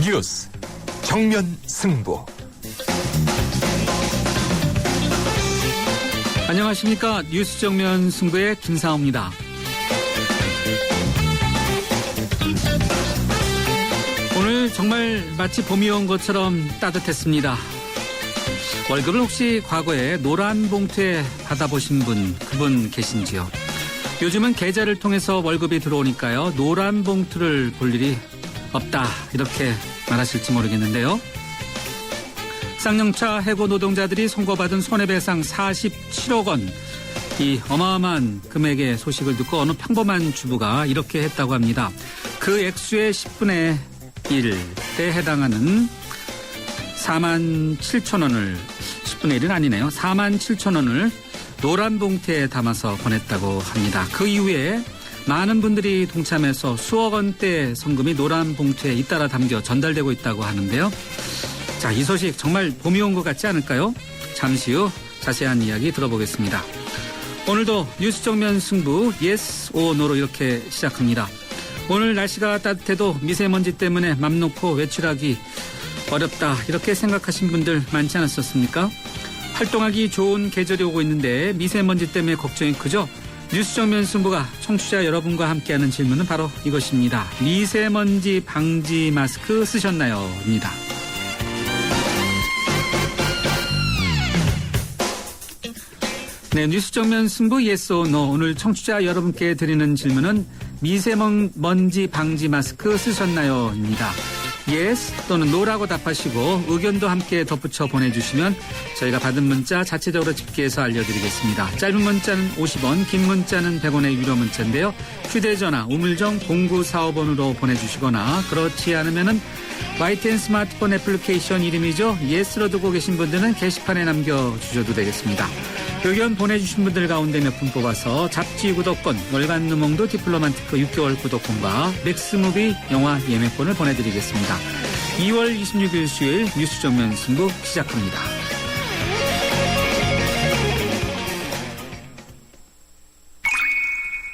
뉴스 정면 승부. 안녕하십니까. 뉴스 정면 승부의 김상호입니다. 오늘 정말 마치 봄이 온 것처럼 따뜻했습니다. 월급을 혹시 과거에 노란 봉투에 받아보신 그분 계신지요? 요즘은 계좌를 통해서 월급이 들어오니까요. 노란 봉투를 볼 일이 없다, 이렇게 말하실지 모르겠는데요. 쌍용차 해고 노동자들이 선고받은 손해배상 47억 원. 이 어마어마한 금액의 소식을 듣고 어느 평범한 주부가 이렇게 했다고 합니다. 그 액수의 10분의 1에 해당하는 47,000원을 10분의 1은 아니네요. 47,000원을 노란 봉투에 담아서 보냈다고 합니다. 그 이후에 많은 분들이 동참해서 수억 원대 성금이 노란 봉투에 잇따라 담겨 전달되고 있다고 하는데요. 자, 이 소식 정말 봄이 온 것 같지 않을까요? 잠시 후 자세한 이야기 들어보겠습니다. 오늘도 뉴스 정면 승부 yes or no로 이렇게 시작합니다. 오늘 날씨가 따뜻해도 미세먼지 때문에 맘 놓고 외출하기 어렵다, 이렇게 생각하신 분들 많지 않았었습니까? 활동하기 좋은 계절이 오고 있는데 미세먼지 때문에 걱정이 크죠? 뉴스 정면 승부가 청취자 여러분과 함께하는 질문은 바로 이것입니다. 미세먼지 방지 마스크 쓰셨나요? 입니다. 네, 뉴스 정면 승부 yes or no. 오늘 청취자 여러분께 드리는 질문은 미세먼지 방지 마스크 쓰셨나요? 입니다. yes 또는 no라고 답하시고 의견도 함께 덧붙여 보내주시면 저희가 받은 문자 자체적으로 집계해서 알려드리겠습니다. 짧은 문자는 50원, 긴 문자는 100원의 유료 문자인데요. 휴대전화 우물정 0945번으로 보내주시거나 그렇지 않으면은 YTN 스마트폰 애플리케이션 이름이죠. yes로 듣고 계신 분들은 게시판에 남겨주셔도 되겠습니다. 의견 보내주신 분들 가운데 몇 분 뽑아서 잡지 구독권, 월간 누몽도 디플로마티크 6개월 구독권과 맥스무비 영화 예매권을 보내드리겠습니다. 2월 26일 수요일 뉴스 정면 승부 시작합니다.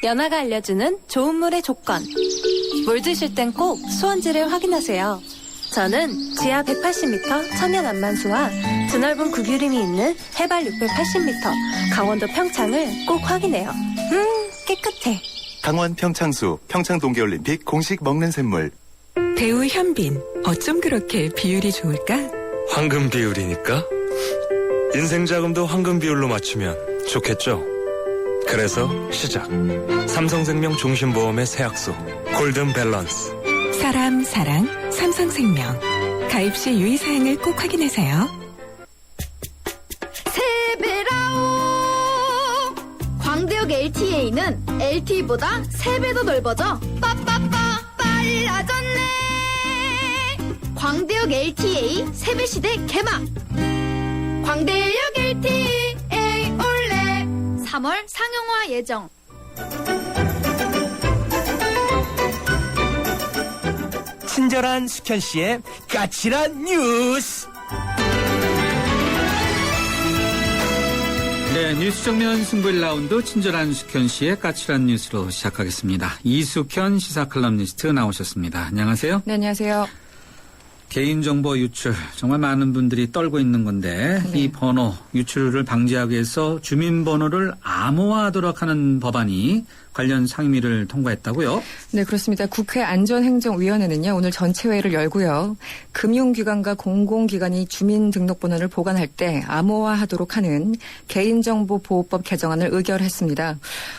연아가 알려주는 좋은 물의 조건. 물 드실 땐 꼭 수원지를 확인하세요. 저는 지하 180m 천연 안만수와 드넓은 구규림이 있는 해발 680m 강원도 평창을 꼭 확인해요. 깨끗해. 강원 평창수, 평창 동계올림픽 공식 먹는 샘물. 배우 현빈, 어쩜 그렇게 비율이 좋을까? 황금 비율이니까? 인생 자금도 황금 비율로 맞추면 좋겠죠? 그래서 시작. 삼성생명 종신보험의 세약소 골든 밸런스. 사람, 사랑, 삼성생명. 가입 시 유의사항을 꼭 확인하세요. 세배라오. 광대역 LTA는 LTE보다 3배 더 넓어져. 빠빠빠 빨라졌네. 광대역 LTA 3배 시대 개막. 광대역 LTA 올레 3월 상용화 예정. 친절한 숙현 씨의 까칠한 뉴스. 네, 뉴스 정면 승부 1라운드 친절한 숙현 씨의 까칠한 뉴스로 시작하겠습니다. 이숙현 시사칼럼니스트 나오셨습니다. 안녕하세요. 네, 안녕하세요. 개인정보 유출, 정말 많은 분들이 떨고 있는 건데 이 번호 유출을 방지하기 위해서 주민번호를 암호화하도록 하는 법안이 관련 상임위를 통과했다고요? 네, 그렇습니다. 국회 안전행정위원회는요, 오늘 전체회의를 열고요. 금융기관과 공공기관이 주민등록번호를 보관할 때 암호화하도록 하는 개인정보보호법 개정안을 의결했습니다.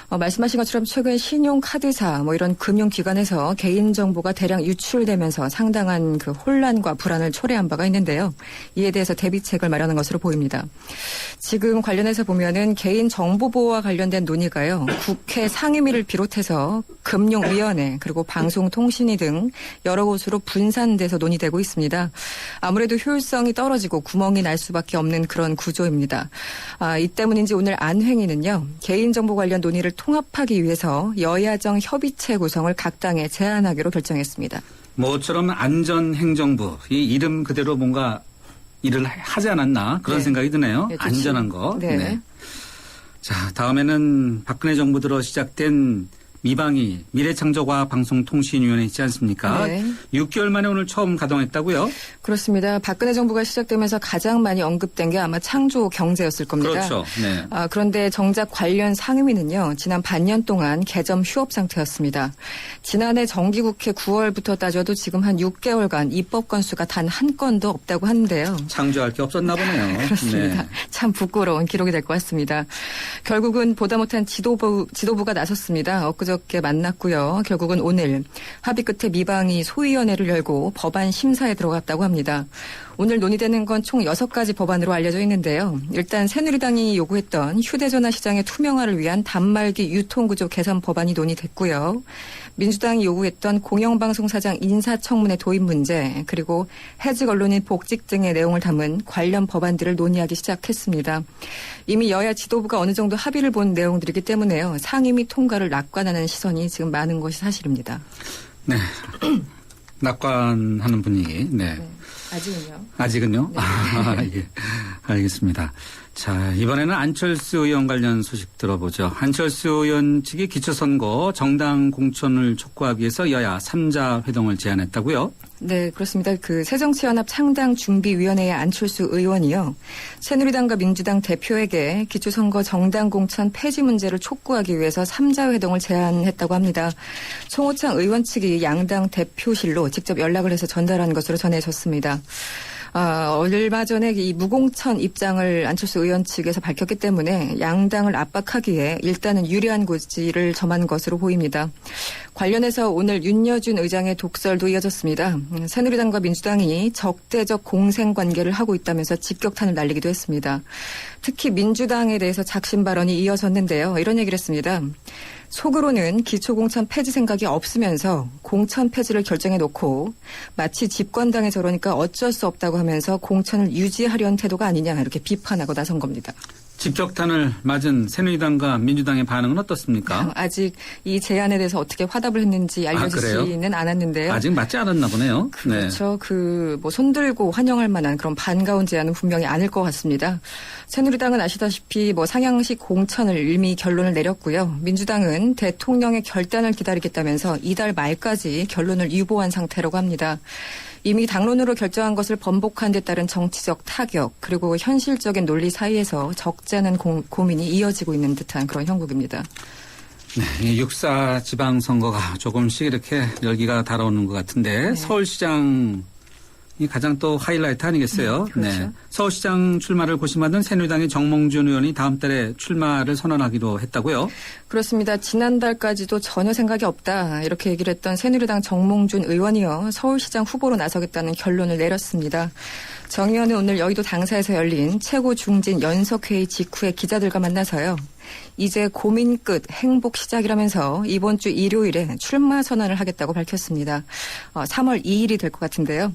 말씀하신 것처럼 최근 신용카드사 이런 금융기관에서 개인정보가 대량 유출되면서 상당한 그 혼란과 불안을 초래한 바가 있는데요. 이에 대해서 대비책을 마련한 것으로 보입니다. 지금 관련해서 보면은 개인정보보호와 관련된 논의가요, 국회 상임위를 비롯해서 금융위원회 그리고 방송통신위 등 여러 곳으로 분산돼서 논의되고 있습니다. 아무래도 효율성이 떨어지고 구멍이 날 수밖에 없는 그런 구조입니다. 이 때문인지 오늘 안회의는요, 개인정보 관련 논의를 통합하기 위해서 여야정 협의체 구성을 각 당에 제안하기로 결정했습니다. 모처럼 안전행정부, 이 이름 그대로 뭔가 일을 하지 않았나 그런 생각이 드네요. 네, 안전한 거. 네. 자, 다음에는 박근혜 정부 들어 시작된 미방위 미래창조과학방송통신위원회 있지 않습니까? 네. 6개월 만에 오늘 처음 가동했다고요? 그렇습니다. 박근혜 정부가 시작되면서 가장 많이 언급된 게 아마 창조 경제였을 겁니다. 그렇죠. 네. 그런데 정작 관련 상임위는요. 지난 반년 동안 개점 휴업 상태였습니다. 지난해 정기국회 9월부터 따져도 지금 한 6개월간 입법 건수가 단 한 건도 없다고 하는데요. 창조할 게 없었나 보네요. 그렇습니다. 네. 참 부끄러운 기록이 될 것 같습니다. 결국은 보다 못한 지도부가 나섰습니다. 엊그저께 만났고요. 결국은 오늘 합의 끝에 미방위 소위원회를 열고 법안 심사에 들어갔다고 합니다. 오늘 논의되는 건 총 6가지 법안으로 알려져 있는데요. 일단 새누리당이 요구했던 휴대전화 시장의 투명화를 위한 단말기 유통구조 개선 법안이 논의됐고요. 민주당이 요구했던 공영방송사장 인사청문회 도입 문제, 그리고 해직 언론인 복직 등의 내용을 담은 관련 법안들을 논의하기 시작했습니다. 이미 여야 지도부가 어느 정도 합의를 본 내용들이기 때문에요. 상임위 통과를 낙관하는 시선이 지금 많은 것이 사실입니다. 네. 낙관하는 분위기. 네. 아직은요. 아직은요? 네. 예. 알겠습니다. 자, 이번에는 안철수 의원 관련 소식 들어보죠. 안철수 의원 측이 기초선거 정당 공천을 촉구하기 위해서 여야 3자 회동을 제안했다고요? 네, 그렇습니다. 그 새정치연합 창당준비위원회의 안철수 의원이요. 새누리당과 민주당 대표에게 기초선거 정당 공천 폐지 문제를 촉구하기 위해서 3자 회동을 제안했다고 합니다. 송호창 의원 측이 양당 대표실로 직접 연락을 해서 전달한 것으로 전해졌습니다. 얼마 전에 이 무공천 입장을 안철수 의원 측에서 밝혔기 때문에 양당을 압박하기에 일단은 유리한 고지를 점한 것으로 보입니다. 관련해서 오늘 윤여준 의장의 독설도 이어졌습니다. 새누리당과 민주당이 적대적 공생관계를 하고 있다면서 직격탄을 날리기도 했습니다. 특히 민주당에 대해서 작심 발언이 이어졌는데요. 이런 얘기를 했습니다. 속으로는 기초공천 폐지 생각이 없으면서 공천 폐지를 결정해놓고 마치 집권당에 저러니까 어쩔 수 없다고 하면서 공천을 유지하려는 태도가 아니냐 이렇게 비판하고 나선 겁니다. 직격탄을 맞은 새누리당과 민주당의 반응은 어떻습니까? 아직 이 제안에 대해서 어떻게 화답을 했는지 알려지지는 않았는데요. 아직 맞지 않았나 보네요. 그렇죠. 네. 손들고 환영할 만한 그런 반가운 제안은 분명히 아닐 것 같습니다. 새누리당은 아시다시피 상향식 공천을 이미 결론을 내렸고요. 민주당은 대통령의 결단을 기다리겠다면서 이달 말까지 결론을 유보한 상태라고 합니다. 이미 당론으로 결정한 것을 번복한 데 따른 정치적 타격 그리고 현실적인 논리 사이에서 적지 않은 고민이 이어지고 있는 듯한 그런 형국입니다. 네, 6.4 지방선거가 조금씩 이렇게 열기가 달아오는 것 같은데 네. 서울시장이 가장 또 하이라이트 아니겠어요? 그렇죠. 네. 서울시장 출마를 고심하던 새누리당의 정몽준 의원이 다음 달에 출마를 선언하기로 했다고요? 그렇습니다. 지난달까지도 전혀 생각이 없다 이렇게 얘기를 했던 새누리당 정몽준 의원이요. 서울시장 후보로 나서겠다는 결론을 내렸습니다. 정 의원은 오늘 여의도 당사에서 열린 최고 중진 연석회의 직후에 기자들과 만나서요. 이제 고민 끝 행복 시작이라면서 이번 주 일요일에 출마 선언을 하겠다고 밝혔습니다. 3월 2일이 될 것 같은데요.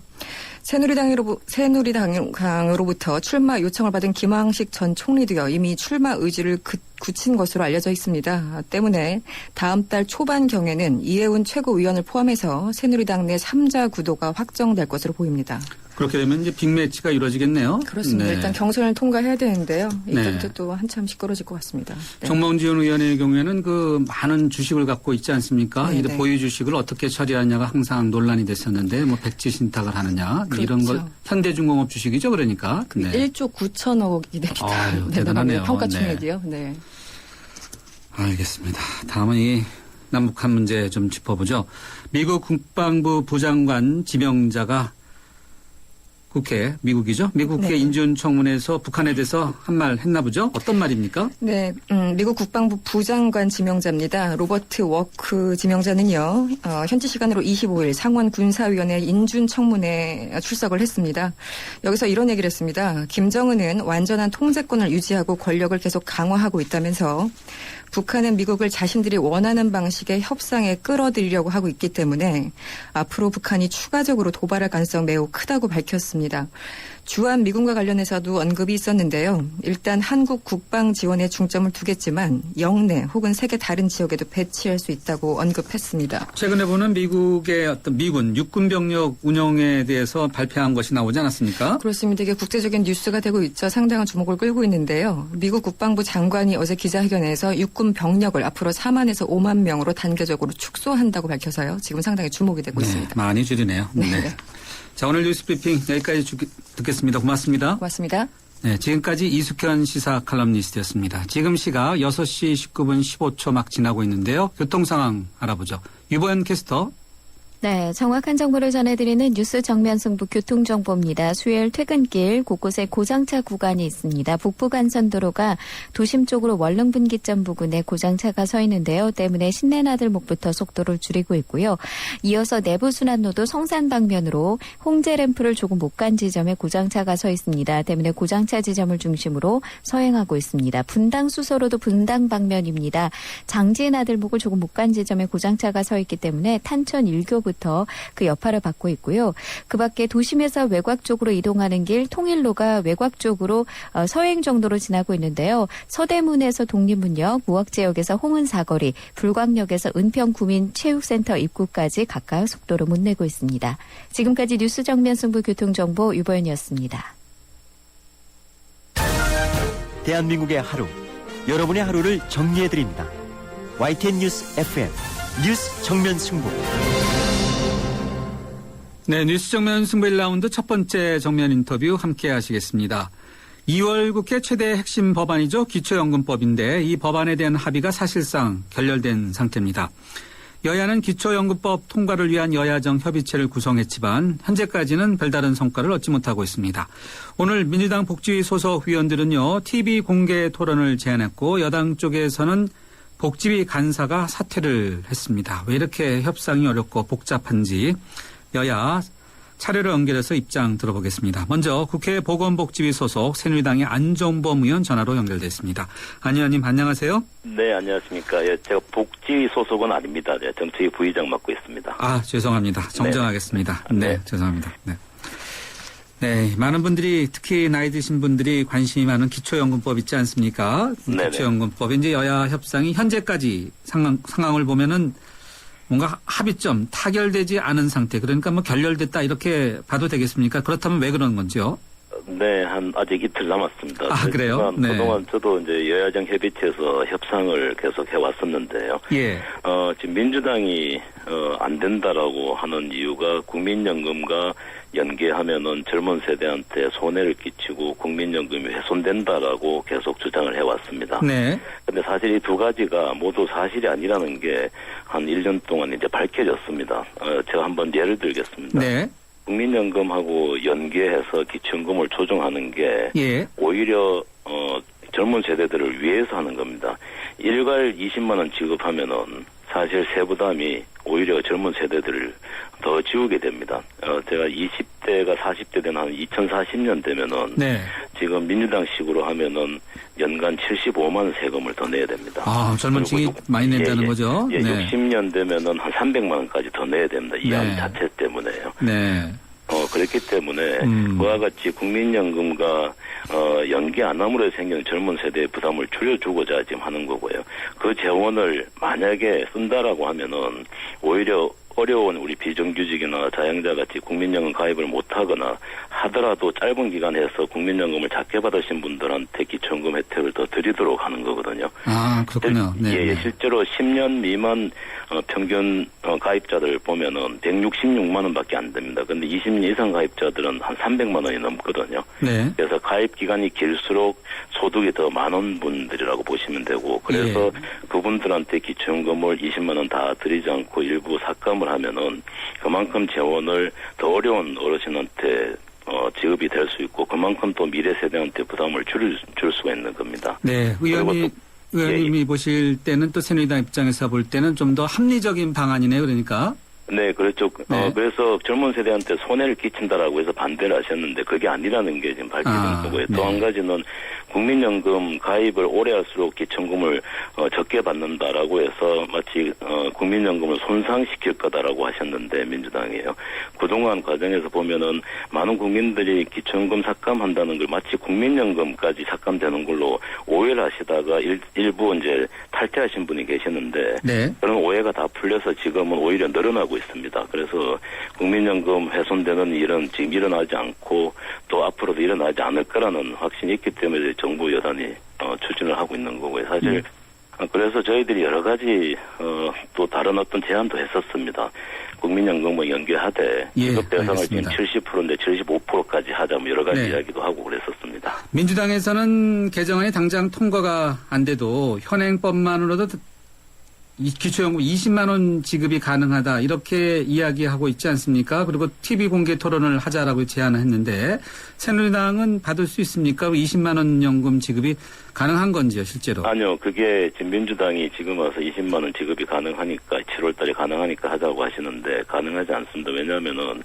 새누리당으로부터 출마 요청을 받은 김황식 전 총리도요. 이미 출마 의지를 굳힌 것으로 알려져 있습니다. 때문에 다음 달 초반경에는 이해운 최고위원을 포함해서 새누리당 내 3자 구도가 확정될 것으로 보입니다. 그렇게 되면 이제 빅매치가 이루어지겠네요. 그렇습니다. 네. 일단 경선을 통과해야 되는데요. 이때부터 네. 또 한참 시끄러질 것 같습니다. 네. 정몽준 의원의 경우에는 많은 주식을 갖고 있지 않습니까? 네, 이 네. 보유 주식을 어떻게 처리하냐가 항상 논란이 됐었는데 백지 신탁을 하느냐 그렇죠. 이런 걸 현대중공업 주식이죠, 그러니까. 네. 1조 9천억이 됩니다. 아유, 대단하네요. 평가총액이요. 네. 알겠습니다. 다음은 이 남북한 문제 좀 짚어보죠. 미국 국방부 부장관 지명자가 미국이죠? 미국 국회 네. 인준청문회에서 북한에 대해서 한 말 했나 보죠? 어떤 말입니까? 네, 미국 국방부 부장관 지명자입니다. 로버트 워크 지명자는요, 현지 시간으로 25일 상원 군사위원회 인준청문회에 출석을 했습니다. 여기서 이런 얘기를 했습니다. 김정은은 완전한 통제권을 유지하고 권력을 계속 강화하고 있다면서 북한은 미국을 자신들이 원하는 방식의 협상에 끌어들이려고 하고 있기 때문에 앞으로 북한이 추가적으로 도발할 가능성 매우 크다고 밝혔습니다. 주한 미군과 관련해서도 언급이 있었는데요. 일단 한국 국방 지원에 중점을 두겠지만 영내 혹은 세계 다른 지역에도 배치할 수 있다고 언급했습니다. 최근에 보는 미국의 어떤 미군 육군 병력 운영에 대해서 발표한 것이 나오지 않았습니까? 그렇습니다. 이게 국제적인 뉴스가 되고 있죠. 상당한 주목을 끌고 있는데요. 미국 국방부 장관이 어제 기자회견에서 육군 병력을 앞으로 4만에서 5만 명으로 단계적으로 축소한다고 밝혀서요. 지금 상당히 주목이 되고 있습니다. 많이 줄이네요. 네. 자, 오늘 뉴스 브리핑 여기까지 듣겠습니다. 고맙습니다. 고맙습니다. 네, 지금까지 이숙현 시사 칼럼니스트였습니다. 지금 시각 6시 19분 15초 막 지나고 있는데요. 교통 상황 알아보죠. 유보연 캐스터. 네, 정확한 정보를 전해드리는 뉴스 정면 승부 교통정보입니다. 수요일 퇴근길 곳곳에 고장차 구간이 있습니다. 북부간선도로가 도심 쪽으로 월릉분기점 부근에 고장차가 서 있는데요. 때문에 신내나들목부터 속도를 줄이고 있고요. 이어서 내부순환로도 성산 방면으로 홍제램프를 조금 못 간 지점에 고장차가 서 있습니다. 때문에 고장차 지점을 중심으로 서행하고 있습니다. 분당 수서로도 분당 방면입니다. 장지나들목을 조금 못 간 지점에 고장차가 서 있기 때문에 탄천 1교부터 그 여파를 받고 있고요. 그 밖에 도심에서 외곽 쪽으로 이동하는 길 통일로가 외곽 쪽으로 서행 정도로 지나고 있는데요. 서대문에서 독립문역, 무학지역에서 홍은사거리, 불광역에서 은평구민체육센터 입구까지 각각 속도를 못 내고 있습니다. 지금까지 뉴스 정면 승부 교통정보 유보연이었습니다. 대한민국의 하루, 여러분의 하루를 정리해드립니다. YTN 뉴스 FM, 뉴스 정면 승부. 네, 뉴스 정면 승부 1라운드 첫 번째 정면 인터뷰 함께 하시겠습니다. 2월 국회 최대 핵심 법안이죠. 기초연금법인데 이 법안에 대한 합의가 사실상 결렬된 상태입니다. 여야는 기초연금법 통과를 위한 여야정 협의체를 구성했지만 현재까지는 별다른 성과를 얻지 못하고 있습니다. 오늘 민주당 복지위 소속 위원들은요. TV 공개 토론을 제안했고 여당 쪽에서는 복지위 간사가 사퇴를 했습니다. 왜 이렇게 협상이 어렵고 복잡한지 여야 차례로 연결해서 입장 들어보겠습니다. 먼저 국회 보건복지위 소속 새누리당의 안종범 의원 전화로 연결됐습니다. 안 의원님 안녕하세요. 네, 안녕하십니까. 예, 제가 복지위 소속은 아닙니다. 네, 정책위 부의장 맡고 있습니다. 아, 죄송합니다. 정정하겠습니다. 네, 죄송합니다. 네. 네, 많은 분들이 특히 나이 드신 분들이 관심이 많은 기초연금법 있지 않습니까? 네네. 기초연금법 이제 여야 협상이 현재까지 상황을 보면은 뭔가 합의점 타결되지 않은 상태. 그러니까 뭐 결렬됐다 이렇게 봐도 되겠습니까? 그렇다면 왜 그런 건지요? 네, 아직 이틀 남았습니다. 아, 그래요? 네. 그동안 저도 이제 여야정 협의체에서 협상을 계속 해왔었는데요. 예. 지금 민주당이 안 된다라고 하는 이유가 국민연금과 연계하면은 젊은 세대한테 손해를 끼치고 국민연금이 훼손된다라고 계속 주장을 해왔습니다. 네. 근데 사실 이 두 가지가 모두 사실이 아니라는 게 한 1년 동안 이제 밝혀졌습니다. 제가 한번 예를 들겠습니다. 네. 국민연금하고 연계해서 기초연금을 조정하는 게 예. 오히려 젊은 세대들을 위해서 하는 겁니다. 일괄 20만 원 지급하면은 사실 세부담이 오히려 젊은 세대들을 더 지우게 됩니다. 제가 20대가 40대 된 한 2040년 되면은 네. 지금 민주당식으로 하면은 연간 75만 원 세금을 더 내야 됩니다. 아, 젊은 층이 많이 낸다는 거죠? 예, 네. 60년 되면은 한 300만 원까지 더 내야 됩니다. 이 안 네. 자체 때문에요. 네. 그렇기 때문에 그와 같이 국민연금과 연계 안 함으로 생기는 젊은 세대의 부담을 줄여주고자 지금 하는 거고요. 그 재원을 만약에 쓴다라고 하면은 오히려 어려운 우리 비정규직이나 자영자 같이 국민연금 가입을 못하거나 하더라도 짧은 기간에서 국민연금을 작게 받으신 분들한테 기초연금 혜택을 더 드리도록 하는 거거든요. 아, 그렇군요. 네. 예, 실제로 10년 미만 평균 가입자들 보면은 166만 원밖에 안 됩니다. 근데 20년 이상 가입자들은 한 300만 원이 넘거든요. 네. 그래서 가입 기간이 길수록 소득이 더 많은 분들이라고 보시면 되고, 그래서 예. 그분들한테 기초연금을 20만 원 다 드리지 않고 일부 삭감을 하면은 그만큼 재원을 더 어려운 어르신한테 지급이 될 수 있고 그만큼 또 미래 세대한테 부담을 줄 수가 있는 겁니다. 네, 의원님이 보실 때는 또 새누리당 입장에서 볼 때는 좀 더 합리적인 방안이네요. 그러니까. 네, 그렇죠. 그래서 젊은 세대한테 손해를 끼친다라고 해서 반대를 하셨는데 그게 아니라는 게 지금 밝혀진 거고요. 또 한 가지는 국민연금 가입을 오래 할수록 기천금을 적게 받는다라고 해서 마치 국민연금을 손상시킬 거다라고 하셨는데 민주당이에요. 그동안 과정에서 보면은 많은 국민들이 기천금 삭감한다는 걸 마치 국민연금까지 삭감되는 걸로 오해를 하시다가 일부 이제 탈퇴하신 분이 계시는데 네. 그런 오해가 다 풀려서 지금은 오히려 늘어나고 있습니다. 그래서 국민연금 훼손되는 일은 지금 일어나지 않고 또 앞으로도 일어나지 않을 거라는 확신이 있기 때문에 정부 여당이 추진을 하고 있는 거고요. 사실 그래서 저희들이 여러 가지 또 다른 어떤 제안도 했었습니다. 국민연금을 연계하되 지급 대상을 지금 70%인데 75%까지 하자 뭐 여러 가지 이야기도 하고 그랬었습니다. 민주당에서는 개정안이 당장 통과가 안 돼도 현행법만으로도 이 기초연금 20만 원 지급이 가능하다 이렇게 이야기하고 있지 않습니까? 그리고 TV 공개 토론을 하자라고 제안을 했는데 새누리당은 받을 수 있습니까? 20만 원 연금 지급이 가능한 건지요, 실제로? 아니요. 그게 지금 민주당이 지금 와서 20만 원 지급이 가능하니까 7월 달에 가능하니까 하자고 하시는데 가능하지 않습니다. 왜냐하면은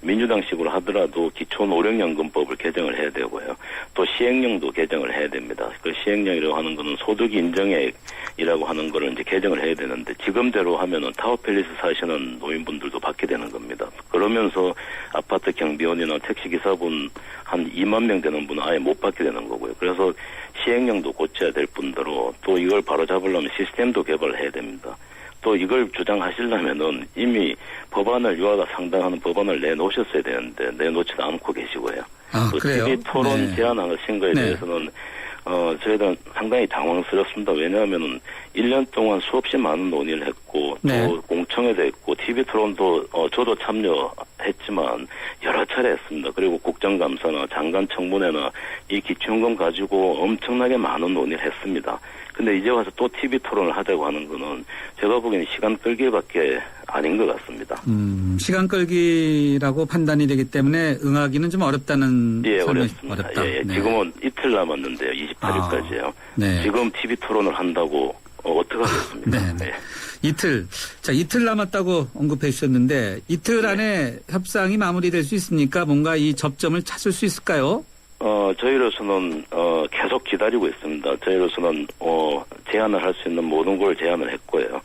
민주당식으로 하더라도 기초노령연금법을 개정을 해야 되고요. 또 시행령도 개정을 해야 됩니다. 그 시행령이라고 하는 거는 소득 인정액이라고 하는 거를 이제 개정을 해야 되는데 지금대로 하면은 타워팰리스 사시는 노인분들도 받게 되는 겁니다. 그러면서 아파트 경비원이나 택시기사분 한 2만 명 되는 분은 아예 못 받게 되는 거고요. 그래서 시행령도 고쳐야 될 뿐더러 또 이걸 바로 잡으려면 시스템도 개발을 해야 됩니다. 또 이걸 주장하시려면은 이미 법안을 유아가 상당한 법안을 내놓으셨어야 되는데 내놓지도 않고 계시고요. 또 TV 토론 제안하신 거에 대해서는 저희들은 상당히 당황스럽습니다. 왜냐하면은 1년 동안 수없이 많은 논의를 했고 또 공청회도 했고 TV 토론도 저도 참여했지만 여러 차례 했습니다. 그리고 국정감사나 장관 청문회나 이 기초연금 가지고 엄청나게 많은 논의를 했습니다. 근데 이제 와서 또 TV 토론을 하자고 하는 거는 제가 보기에는 시간 끌기밖에 아닌 것 같습니다. 시간 끌기라고 판단이 되기 때문에 응하기는 좀 어렵다는 어렵습니다. 어렵다. 지금은 이틀 남았는데요. 28일까지요. 지금 TV 토론을 한다고 어떻게 하겠습니까? 이틀 남았다고 언급해 주셨는데 이틀 안에 협상이 마무리될 수 있습니까? 뭔가 이 접점을 찾을 수 있을까요? 저희로서는 계속 기다리고 있습니다. 저희로서는 제안을 할 수 있는 모든 걸 제안을 했고요.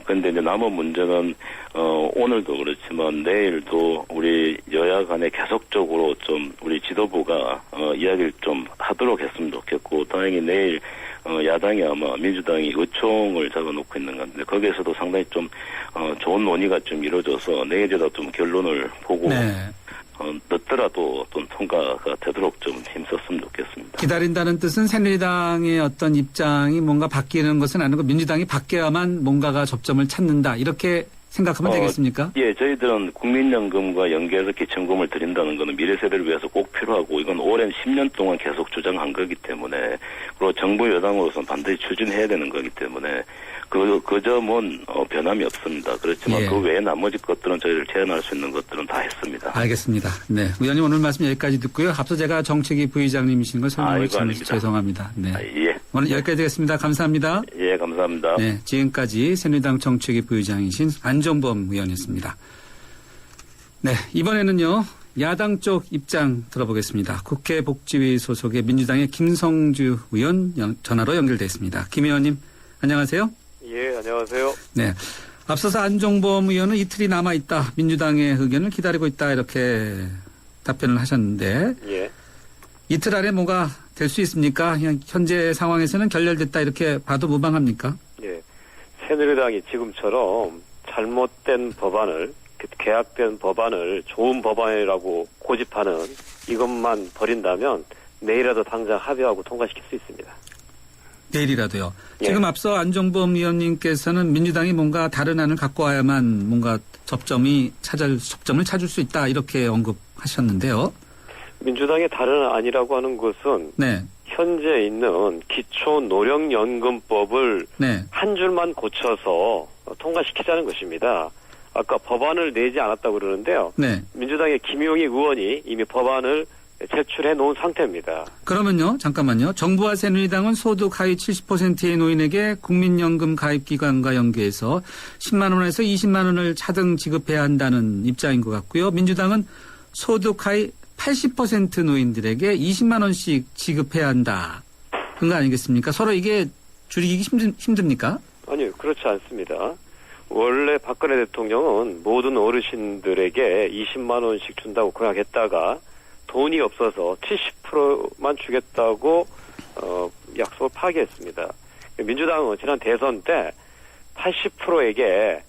근데 이제 남은 문제는 오늘도 그렇지만 내일도 우리 여야 간에 계속적으로 좀 우리 지도부가 이야기를 좀 하도록 했으면 좋겠고 다행히 내일 야당이 아마 민주당이 의총을 잡아놓고 있는 건데 거기에서도 상당히 좀 좋은 논의가 좀 이루어져서 내일이라도 좀 결론을 보고 늦더라도 좀 통과가 되도록 좀 힘썼으면 좋겠습니다. 기다린다는 뜻은 새누리당의 어떤 입장이 뭔가 바뀌는 것은 아니고 민주당이 바뀌어야만 뭔가가 접점을 찾는다 이렇게 생각하면 되겠습니까? 예, 저희들은 국민연금과 연계해서 기천금을 드린다는 것은 미래 세대를 위해서 꼭 필요하고 이건 오랜 10년 동안 계속 주장한 거기 때문에 그리고 정부 여당으로서는 반드시 추진해야 되는 거기 때문에 그 점은 변함이 없습니다. 그렇지만 그 외에 나머지 것들은 저희를 제안할 수 있는 것들은 다 했습니다. 알겠습니다. 네, 의원님 오늘 말씀 여기까지 듣고요. 앞서 제가 정책위 부의장님이신 걸 설명을 드려서 죄송합니다. 네, 오늘 여기까지 되겠습니다. 감사합니다. 예, 감사합니다. 네, 지금까지 새누리당 정책위 부의장이신 안종범 의원이었습니다. 네, 이번에는요. 야당 쪽 입장 들어보겠습니다. 국회 복지위 소속의 민주당의 김성주 의원 전화로 연결돼 있습니다. 김 의원님, 안녕하세요. 예, 안녕하세요. 네. 앞서서 안종범 의원은 이틀이 남아있다. 민주당의 의견을 기다리고 있다. 이렇게 답변을 하셨는데. 이틀 안에 뭐가 될 수 있습니까? 그냥 현재 상황에서는 결렬됐다. 이렇게 봐도 무방합니까? 예. 새누리당이 지금처럼 잘못된 법안을, 계약된 법안을 좋은 법안이라고 고집하는 이것만 버린다면 내일이라도 당장 합의하고 통과시킬 수 있습니다. 내일이라도요. 지금 앞서 안종범 의원님께서는 민주당이 뭔가 다른 안을 갖고 와야만 뭔가 접점을 찾을 수 있다 이렇게 언급하셨는데요. 민주당의 다른 안이라고 하는 것은 현재 있는 기초노령연금법을 한 줄만 고쳐서 통과시키자는 것입니다. 아까 법안을 내지 않았다고 그러는데요. 민주당의 김용희 의원이 이미 법안을 제출해 놓은 상태입니다. 그러면요, 잠깐만요. 정부와 새누리당은 소득 하위 70%의 노인에게 국민연금 가입기간과 연계해서 10만 원에서 20만 원을 차등 지급해야 한다는 입장인 것 같고요. 민주당은 소득 하위 80% 노인들에게 20만 원씩 지급해야 한다. 그런 거 아니겠습니까? 서로 이게 줄이기 힘듭니까? 아니요, 그렇지 않습니다. 원래 박근혜 대통령은 모든 어르신들에게 20만 원씩 준다고 공약했다가 돈이 없어서 70%만 주겠다고 약속을 파기했습니다. 민주당은 지난 대선 때 80%에게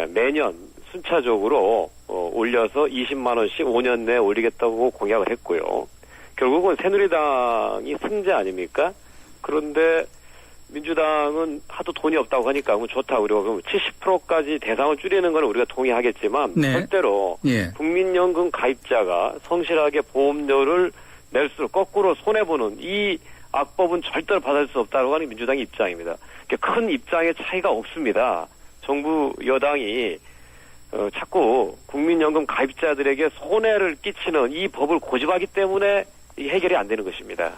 매년 순차적으로 올려서 20만 원씩 5년 내에 올리겠다고 공약을 했고요. 결국은 새누리당이 승자 아닙니까? 그런데 민주당은 하도 돈이 없다고 하니까 그럼 좋다. 우리가 그럼 70%까지 대상을 줄이는 건 우리가 동의하겠지만 네. 절대로 예. 국민연금 가입자가 성실하게 보험료를 낼수록 거꾸로 손해보는 이 악법은 절대로 받을 수 없다고 하는 민주당의 입장입니다. 큰 입장의 차이가 없습니다. 정부 여당이 자꾸 국민연금 가입자들에게 손해를 끼치는 이 법을 고집하기 때문에 해결이 안 되는 것입니다.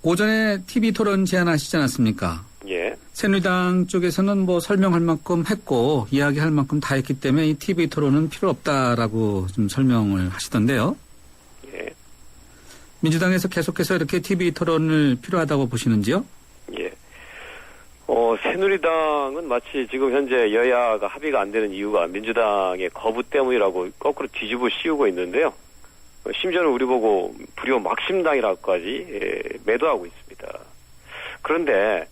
오전에 TV 토론 제안하시지 않았습니까? 예. 새누리당 쪽에서는 뭐 설명할 만큼 했고 이야기할 만큼 다 했기 때문에 이 TV 토론은 필요 없다라고 좀 설명을 하시던데요. 예. 민주당에서 계속해서 이렇게 TV 토론을 필요하다고 보시는지요? 예. 새누리당은 마치 지금 현재 여야가 합의가 안 되는 이유가 민주당의 거부 때문이라고 거꾸로 뒤집어 씌우고 있는데요. 심지어는 우리 보고 불효 막심당이라고까지 매도하고 있습니다. 그런데